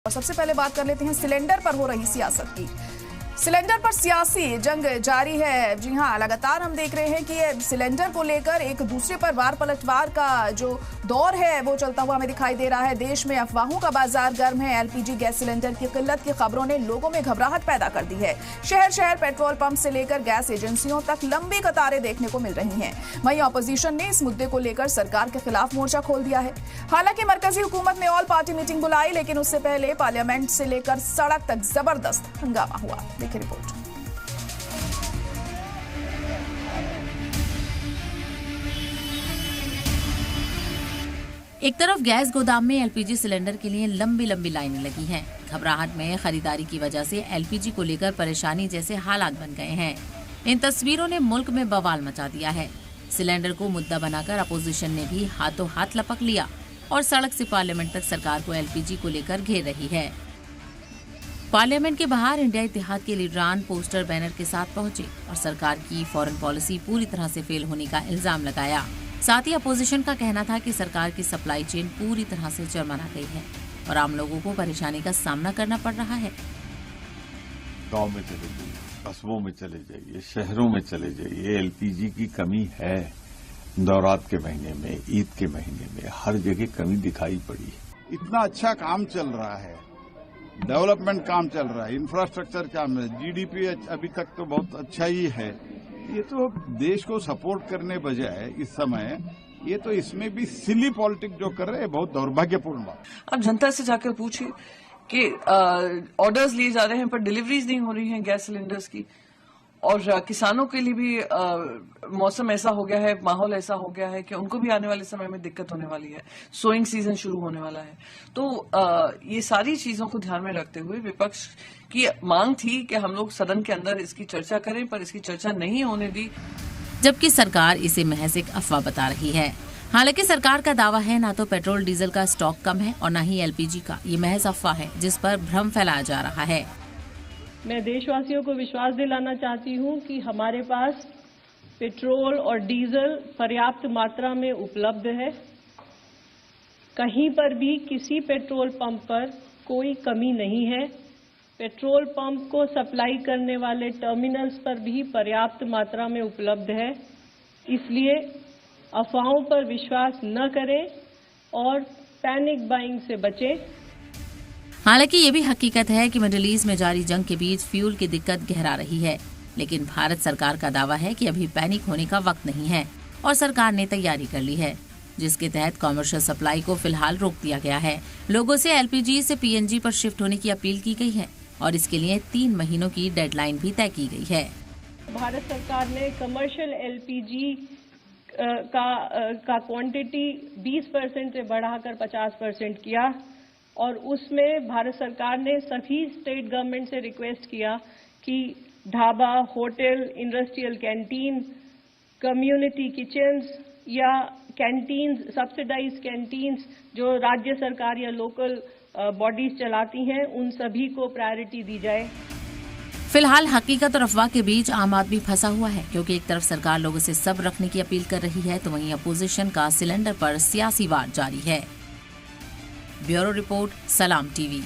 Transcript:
और सबसे पहले बात कर लेते हैं सिलेंडर पर हो रही सियासत की। सिलेंडर पर सियासी जंग जारी है। जी हां, लगातार हम देख रहे हैं कि सिलेंडर को लेकर एक दूसरे पर वार पलटवार का जो दौर है वो चलता हुआ हमें दिखाई दे रहा है। देश में अफवाहों का बाजार गर्म है। एलपीजी गैस सिलेंडर की किल्लत की खबरों ने लोगों में घबराहट पैदा कर दी है। शहर शहर पेट्रोल पंप से लेकर गैस एजेंसियों तक लंबी कतारें देखने को मिल रही हैं। वहीं ऑपोजिशन ने इस मुद्दे को लेकर सरकार के खिलाफ मोर्चा खोल दिया है। हालांकि मरकजी हुकूमत ने ऑल पार्टी मीटिंग बुलाई, लेकिन उससे पहले पार्लियामेंट से लेकर सड़क तक जबरदस्त हंगामा हुआ। देखिए रिपोर्ट। एक तरफ गैस गोदाम में एलपीजी सिलेंडर के लिए लंबी लंबी लाइनें लगी हैं। घबराहट में खरीदारी की वजह से एलपीजी को लेकर परेशानी जैसे हालात बन गए हैं। इन तस्वीरों ने मुल्क में बवाल मचा दिया है। सिलेंडर को मुद्दा बनाकर अपोजिशन ने भी हाथों हाथ लपक लिया और सड़क से पार्लियामेंट तक सरकार को एलपीजी को लेकर घेर रही है। पार्लियामेंट के बाहर इंडिया इत्तेहाद के लीडरान पोस्टर बैनर के साथ पहुंचे और सरकार की फॉरेन पॉलिसी पूरी तरह से फेल होने का इल्जाम लगाया। साथ ही अपोजिशन का कहना था कि सरकार की सप्लाई चेन पूरी तरह से चरमरा गई है और आम लोगों को परेशानी का सामना करना पड़ रहा है। गांव में चले जाइए, कस्बों में चले जाइए, शहरों में चले जाइए, एलपीजी की कमी है। नवरात्र के महीने में, ईद के महीने में हर जगह कमी दिखाई पड़ी। इतना अच्छा काम चल रहा है, डेवलपमेंट काम चल रहा है, इंफ्रास्ट्रक्चर काम है, जीडीपी अभी तक तो बहुत अच्छा ही है। ये तो देश को सपोर्ट करने बजाय इस समय ये तो इसमें भी सिली पॉलिटिक्स जो कर रहे हैं, बहुत दुर्भाग्यपूर्ण बात। आप जनता से जाकर पूछिए कि ऑर्डर्स लिए जा रहे हैं पर डिलीवरीज नहीं हो रही हैं गैस सिलेंडर्स की, और किसानों के लिए भी मौसम ऐसा हो गया है, माहौल ऐसा हो गया है कि उनको भी आने वाले समय में दिक्कत होने वाली है। सोइंग सीजन शुरू होने वाला है। तो ये सारी चीजों को ध्यान में रखते हुए विपक्ष की मांग थी कि हम लोग सदन के अंदर इसकी चर्चा करें, पर इसकी चर्चा नहीं होने दी, जबकि सरकार इसे महज एक अफवाह बता रही है। हालांकि सरकार का दावा है ना तो पेट्रोल डीजल का स्टॉक कम है और न ही एलपीजी का। ये महज अफवाह है जिस पर भ्रम फैलाया जा रहा है। मैं देशवासियों को विश्वास दिलाना चाहती हूं कि हमारे पास पेट्रोल और डीजल पर्याप्त मात्रा में उपलब्ध है। कहीं पर भी किसी पेट्रोल पंप पर कोई कमी नहीं है। पेट्रोल पंप को सप्लाई करने वाले टर्मिनल्स पर भी पर्याप्त मात्रा में उपलब्ध है। इसलिए अफवाहों पर विश्वास न करें और पैनिक बाइंग से बचें। हालांकि ये भी हकीकत है कि मिडिल ईस्ट में जारी जंग के बीच फ्यूल की दिक्कत गहरा रही है, लेकिन भारत सरकार का दावा है कि अभी पैनिक होने का वक्त नहीं है और सरकार ने तैयारी कर ली है, जिसके तहत कॉमर्शियल सप्लाई को फिलहाल रोक दिया गया है। लोगों से एलपीजी से पीएनजी पर शिफ्ट होने की अपील की गई है और इसके लिए 3 महीनों की डेडलाइन भी तय की गई है। भारत सरकार ने कमर्शियल एलपीजी का क्वांटिटी 20% से बढ़ाकर 50% किया और उसमें भारत सरकार ने सभी स्टेट गवर्नमेंट से रिक्वेस्ट किया कि dhaba, hotel, industrial canteen, community kitchens या कैंटीन्स, सब्सिडाइज कैंटीन्स जो राज्य सरकार या लोकल बॉडीज चलाती हैं, उन सभी को प्रायोरिटी दी जाए। फिलहाल हकीकत और अफवाह के बीच आम आदमी फंसा हुआ है, क्योंकि एक तरफ सरकार लोगों से सब्र रखने की अपील कर रही है तो वहीं अपोजिशन का सिलेंडर पर सियासी वार जारी है। ब्यूरो रिपोर्ट, सलाम टीवी।